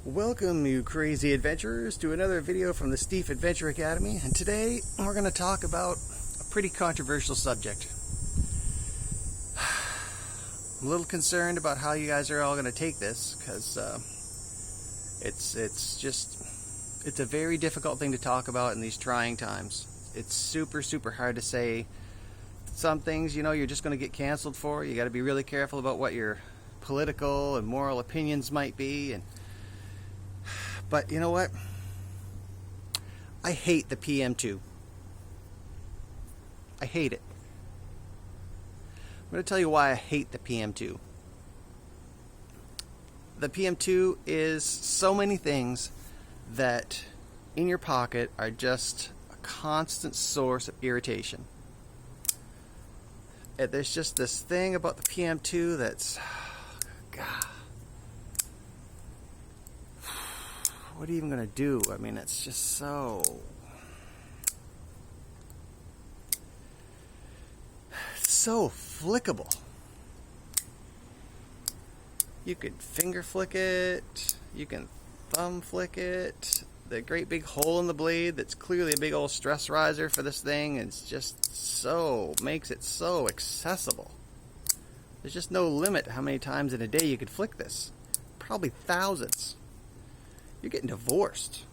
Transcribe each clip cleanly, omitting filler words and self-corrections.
Welcome, you crazy adventurers, to another video from the Steve Adventure Academy, and today we're going to talk about a pretty controversial subject. I'm a little concerned about how you guys are all going to take this, because it's a very difficult thing to talk about in these trying times. It's super hard to say. Some things, you're just going to get canceled for. You got to be really careful about what your political and moral opinions might be, but you know what? I hate the PM2. I hate it. I'm going to tell you why I hate the PM2. The PM2 is so many things that in your pocket are just a constant source of irritation. And there's just this thing about the PM2 that's, God. What are you even going to do? I mean, it's just so... flickable. You can finger flick it. You can thumb flick it. The great big hole in the blade that's clearly a big old stress riser for this thing is just makes it so accessible. There's just no limit to how many times in a day you could flick this. Probably thousands. You're getting divorced.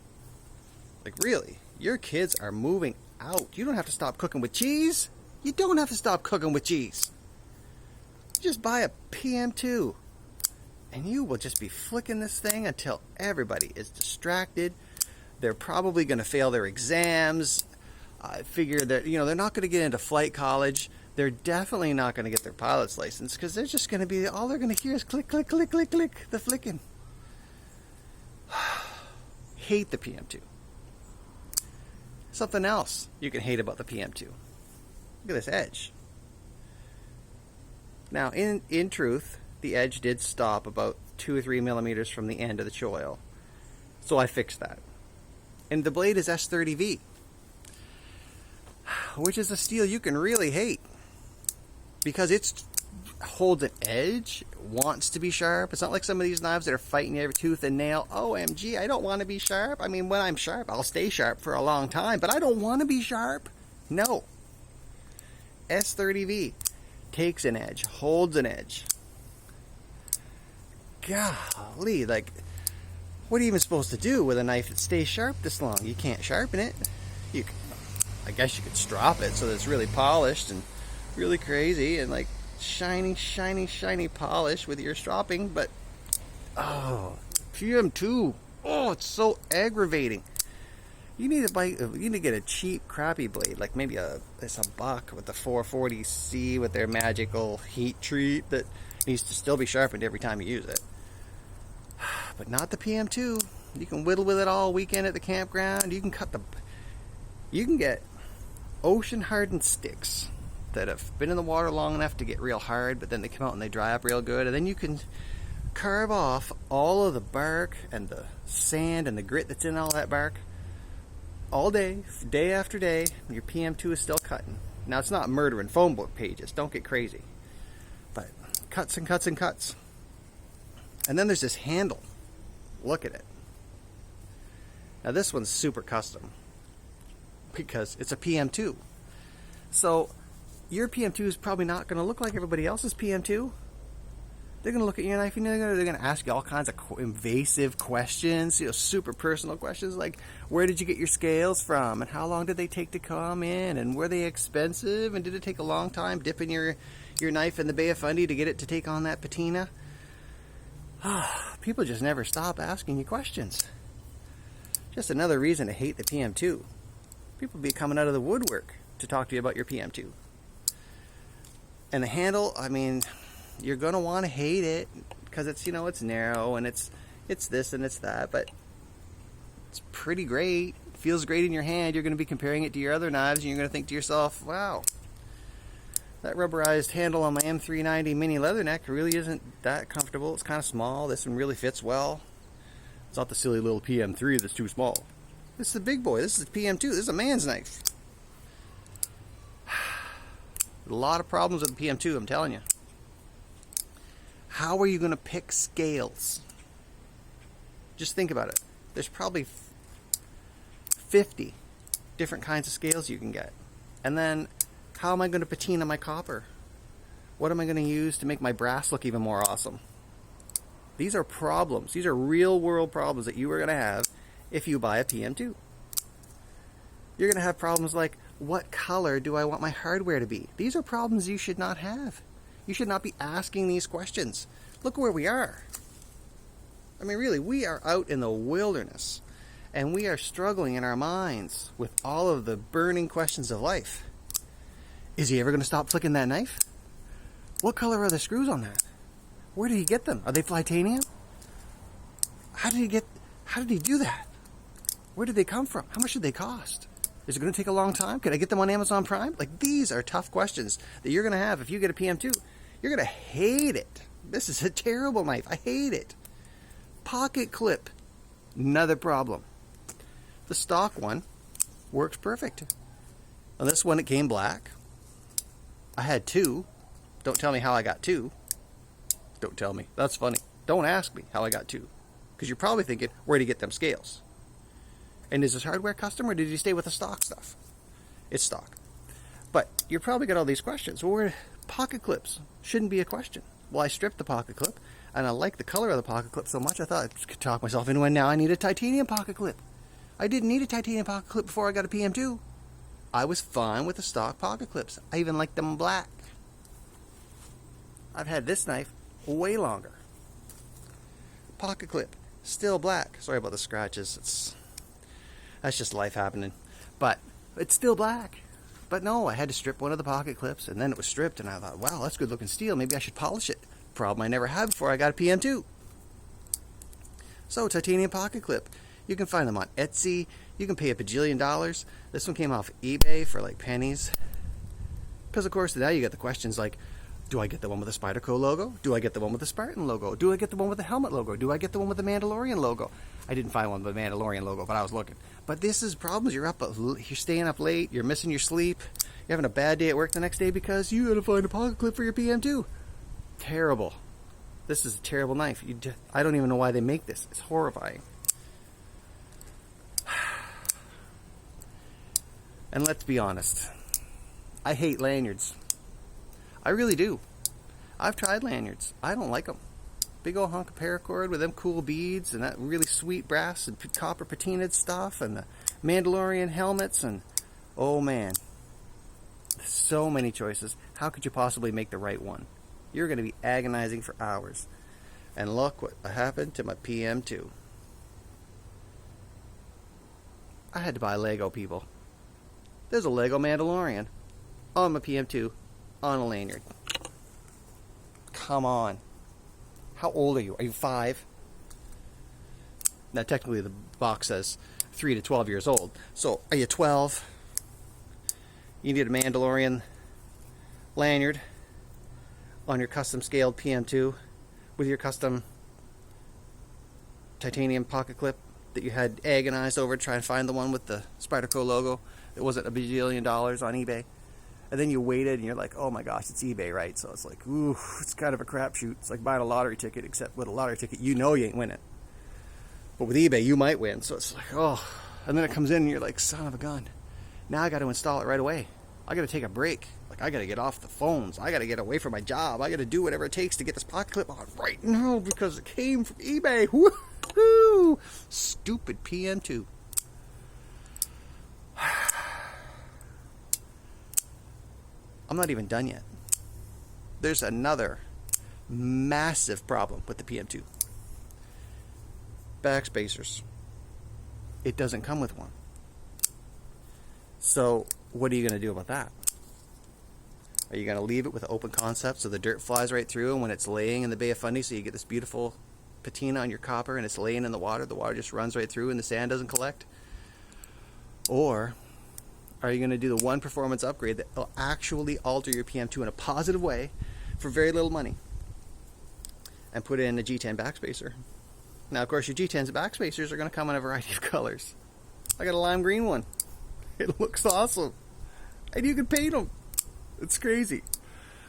Like, really, your kids are moving out. You don't have to stop cooking with cheese. You don't have to stop cooking with cheese. You just buy a PM2 and you will just be flicking this thing until everybody is distracted. They're probably going to fail their exams. I figure that, they're not going to get into flight college. They're definitely not going to get their pilot's license because they're just going to be, all they're going to hear is click, click, click, click, click, the flicking. Hate the PM2. Something else you can hate about the PM2. Look at this edge. Now, in truth, the edge did stop about 2 or 3 millimeters from the end of the choil. So I fixed that. And the blade is S30V, which is a steel you can really hate because it holds an edge, wants to be sharp. It's not like some of these knives that are fighting every tooth and nail. OMG, I don't want to be sharp. I mean, when I'm sharp, I'll stay sharp for a long time, but I don't want to be sharp. No. S30V takes an edge, holds an edge. Golly, like, what are you even supposed to do with a knife that stays sharp this long? You can't sharpen it. I guess you could strop it so that it's really polished and really crazy and like shiny polish with your stropping, but PM2, it's so aggravating. You need to get a cheap, crappy blade, like maybe it's a buck with the 440C with their magical heat treat that needs to still be sharpened every time you use it. But not the PM2. You can whittle with it all weekend at the campground. You can get ocean hardened sticks that have been in the water long enough to get real hard, but then they come out and they dry up real good, and then you can carve off all of the bark and the sand and the grit that's in all that bark all day, day after day. Your PM2 is still cutting. Now, it's not murdering phone book pages, don't get crazy, but cuts and cuts and cuts. And then there's this handle. Look at it. Now, this one's super custom because it's a PM2. So your PM2 is probably not going to look like everybody else's PM2. They're going to look at your knife and they're going to ask you all kinds of invasive questions, super personal questions like, where did you get your scales from? And how long did they take to come in? And were they expensive? And did it take a long time dipping your knife in the Bay of Fundy to get it to take on that patina? People just never stop asking you questions. Just another reason to hate the PM2. People be coming out of the woodwork to talk to you about your PM2. And the handle, I mean, you're going to want to hate it because it's, it's narrow and it's this and it's that, but it's pretty great. It feels great in your hand. You're going to be comparing it to your other knives and you're going to think to yourself, wow, that rubberized handle on my M390 mini leatherneck really isn't that comfortable. It's kind of small. This one really fits well. It's not the silly little PM3 that's too small. This is the big boy. This is the PM2. This is a man's knife. A lot of problems with the PM2, I'm telling you. How are you going to pick scales? Just think about it. There's probably 50 different kinds of scales you can get. And then how am I going to patina my copper? What am I going to use to make my brass look even more awesome? These are problems. These are real world problems that you are going to have if you buy a PM2. You're going to have problems like, what color do I want my hardware to be? These are problems you should not have. You should not be asking these questions. Look where we are. I mean, really, we are out in the wilderness, and we are struggling in our minds with all of the burning questions of life. Is he ever going to stop flicking that knife? What color are the screws on that? Where did he get them? Are they titanium? How did he do that? Where did they come from? How much did they cost? Is it going to take a long time? Can I get them on Amazon Prime? Like, these are tough questions that you're going to have if you get a PM2. You're going to hate it. This is a terrible knife. I hate it. Pocket clip. Another problem. The stock one works perfect. On this one, it came black. I had two. Don't tell me how I got two. Don't tell me. That's funny. Don't ask me how I got two. Because you're probably thinking, where do you get them scales? And is this hardware custom, or did you stay with the stock stuff? It's stock. But you're probably got all these questions. Well, where pocket clips shouldn't be a question. Well, I stripped the pocket clip, and I like the color of the pocket clip so much, I thought I could talk myself into one. Now I need a titanium pocket clip. I didn't need a titanium pocket clip before I got a PM2. I was fine with the stock pocket clips. I even liked them black. I've had this knife way longer. Pocket clip, still black. Sorry about the scratches. That's just life happening. But it's still black. But no, I had to strip one of the pocket clips, and then it was stripped, and I thought, wow, that's good looking steel. Maybe I should polish it. Problem I never had before I got a PM2. So, titanium pocket clip. You can find them on Etsy. You can pay a bajillion dollars. This one came off eBay for like pennies. Because, of course, now you get the questions like, do I get the one with the Spyderco logo? Do I get the one with the Spartan logo? Do I get the one with the helmet logo? Do I get the one with the Mandalorian logo? I didn't find one with the Mandalorian logo, but I was looking. But this is problems. You're staying up late. You're missing your sleep. You're having a bad day at work the next day because you got to find a pocket clip for your PM2. Terrible. This is a terrible knife. I don't even know why they make this. It's horrifying. And let's be honest. I hate lanyards. I really do. I've tried lanyards. I don't like them. Big old hunk of paracord with them cool beads and that really sweet brass and copper patinaed stuff and the Mandalorian helmets and oh man, so many choices. How could you possibly make the right one? You're going to be agonizing for hours. And look what happened to my PM2. I had to buy Lego, people. There's a Lego Mandalorian on my PM2 on a lanyard. Come on. How old are you? Are you 5? Now, technically, the box says 3 to 12 years old. So, are you 12? You need a Mandalorian lanyard on your custom scaled PM2 with your custom titanium pocket clip that you had agonized over to try and find the one with the Spyderco logo that wasn't $1 bajillion on eBay. And then you waited and you're like, oh my gosh, it's eBay, right? So it's like, ooh, it's kind of a crapshoot. It's like buying a lottery ticket, except with a lottery ticket, you know you ain't winning. But with eBay, you might win. So it's like, oh. And then it comes in and you're like, son of a gun. Now I got to install it right away. I got to take a break. Like, I got to get off the phones. I got to get away from my job. I got to do whatever it takes to get this pocket clip on right now because it came from eBay. Woo-hoo! Stupid PM2. I'm not even done yet. There's another massive problem with the PM2. Backspacers. It doesn't come with one. So, what are you going to do about that? Are you going to leave it with an open concept so the dirt flies right through, and when it's laying in the Bay of Fundy, so you get this beautiful patina on your copper and it's laying in the water just runs right through and the sand doesn't collect? Or are you going to do the one performance upgrade that will actually alter your PM2 in a positive way for very little money and put in a G10 backspacer? Now, of course, your G10's backspacers are going to come in a variety of colors. I got a lime green one. It looks awesome. And you can paint them. It's crazy.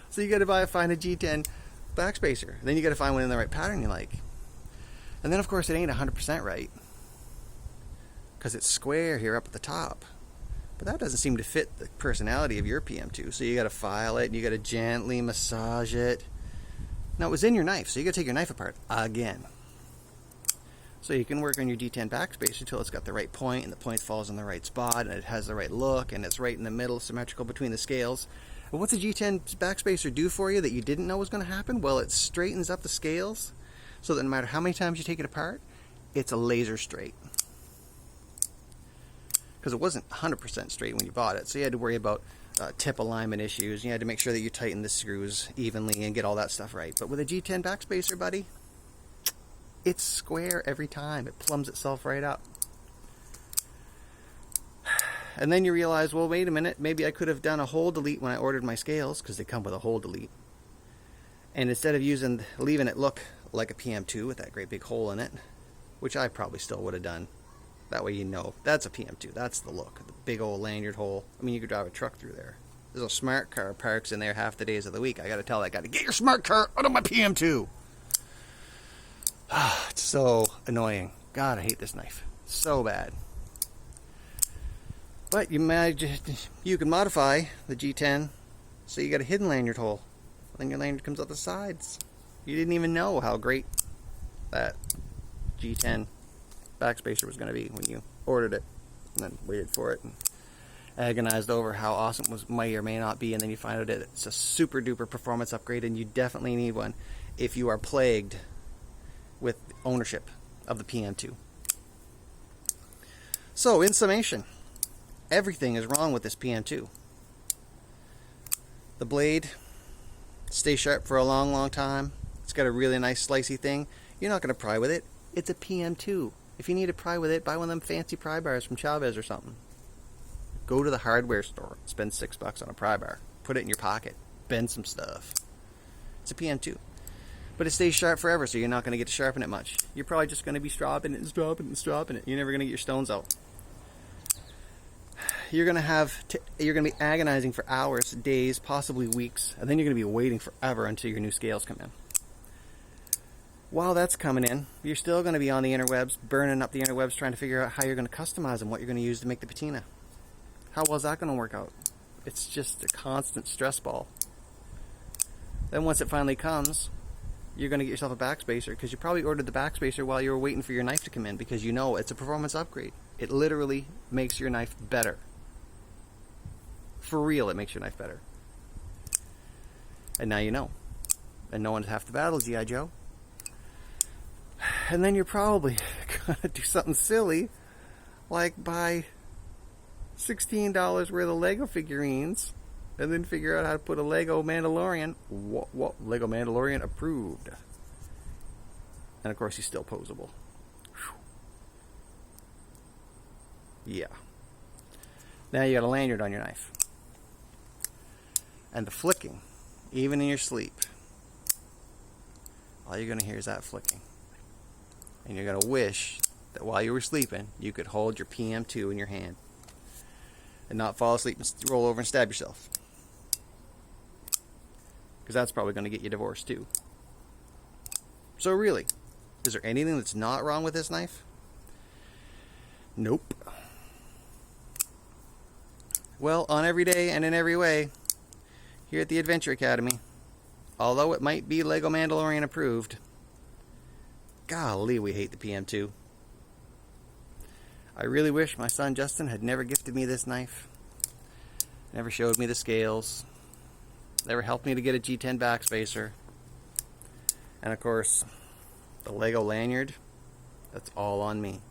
So you got to find a G10 backspacer. Then you got to find one in the right pattern you like. And then, of course, it ain't 100% right, because it's square here up at the top. But that doesn't seem to fit the personality of your PM2. So you got to file it, and you got to gently massage it. Now, it was in your knife, so you got to take your knife apart again. So you can work on your G10 backspacer until it's got the right point, and the point falls in the right spot, and it has the right look, and it's right in the middle, symmetrical between the scales. And what's a G10 backspacer do for you that you didn't know was going to happen? Well, it straightens up the scales so that no matter how many times you take it apart, it's a laser straight. Because it wasn't 100% straight when you bought it, so you had to worry about tip alignment issues. You had to make sure that you tighten the screws evenly and get all that stuff right. But with a G10 backspacer, buddy, it's square every time. It plumbs itself right up. And then you realize, well, wait a minute, maybe I could have done a hole delete when I ordered my scales, because they come with a hole delete. And instead of leaving it look like a PM2 with that great big hole in it, which I probably still would have done. That way you know, that's a PM2. That's the look. The big old lanyard hole. I mean, you could drive a truck through there. There's a smart car parks in there half the days of the week. I got to tell that guy to get your smart car out of my PM2. It's so annoying. God, I hate this knife. So bad. But you can modify the G10 so you got a hidden lanyard hole. Then your lanyard comes out the sides. You didn't even know how great that G10 backspacer was going to be when you ordered it, and then waited for it and agonized over how awesome it may or may not be, and then you find out that it's a super duper performance upgrade, and you definitely need one if you are plagued with ownership of the PM2. So, in summation, everything is wrong with this PM2. The blade stays sharp for a long, long time. It's got a really nice slicey thing. You're not going to pry with it. It's a PM2. If you need to pry with it, buy one of them fancy pry bars from Chavez or something. Go to the hardware store. Spend $6 on a pry bar. Put it in your pocket. Bend some stuff. It's a PM2. But it stays sharp forever, so you're not going to get to sharpen it much. You're probably just going to be stropping it and stropping it and stropping it. You're never going to get your stones out. You're going to be agonizing for hours, days, possibly weeks, and then you're going to be waiting forever until your new scales come in. While that's coming in, you're still going to be on the interwebs, burning up the interwebs, trying to figure out how you're going to customize them, what you're going to use to make the patina. How well is that going to work out? It's just a constant stress ball. Then once it finally comes, you're going to get yourself a backspacer, because you probably ordered the backspacer while you were waiting for your knife to come in, because you know it's a performance upgrade. It literally makes your knife better. For real, it makes your knife better. And now you know. And no one's half the battle, G.I. Joe. And then you're probably going to do something silly, like buy $16 worth of Lego figurines, and then figure out how to put a Lego Mandalorian. What? Lego Mandalorian approved. And of course, he's still posable. Whew. Yeah. Now you got a lanyard on your knife. And the flicking, even in your sleep, all you're going to hear is that flicking. And you're going to wish that while you were sleeping, you could hold your PM2 in your hand and not fall asleep and roll over and stab yourself. Because that's probably going to get you divorced too. So really, is there anything that's not wrong with this knife? Nope. Well, on every day and in every way, here at the Adventure Academy, although it might be Lego Mandalorian approved, golly, we hate the PM2. I really wish my son Justin had never gifted me this knife, never showed me the scales, never helped me to get a G10 backspacer, and of course, the Lego lanyard, that's all on me,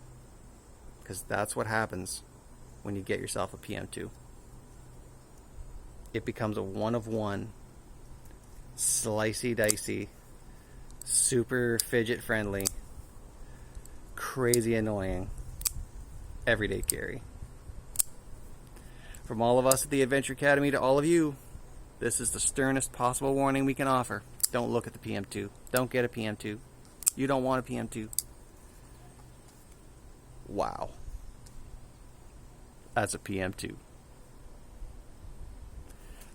because that's what happens when you get yourself a PM2. It becomes a one-of-one, slicey-dicey, super fidget-friendly, crazy annoying, everyday carry. From all of us at the Adventure Academy to all of you, this is the sternest possible warning we can offer. Don't look at the PM2. Don't get a PM2. You don't want a PM2. Wow. That's a PM2.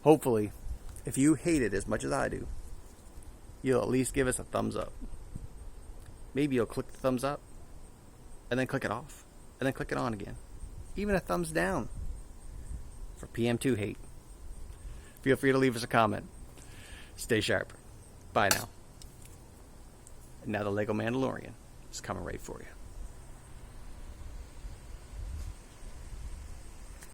Hopefully, if you hate it as much as I do, you'll at least give us a thumbs up. maybe you'll click the thumbs up, and then click it off, and then click it on again. Even a thumbs down for PM2 hate. Feel free to leave us a comment. Stay sharp. Bye now. And now the Lego Mandalorian is coming right for you.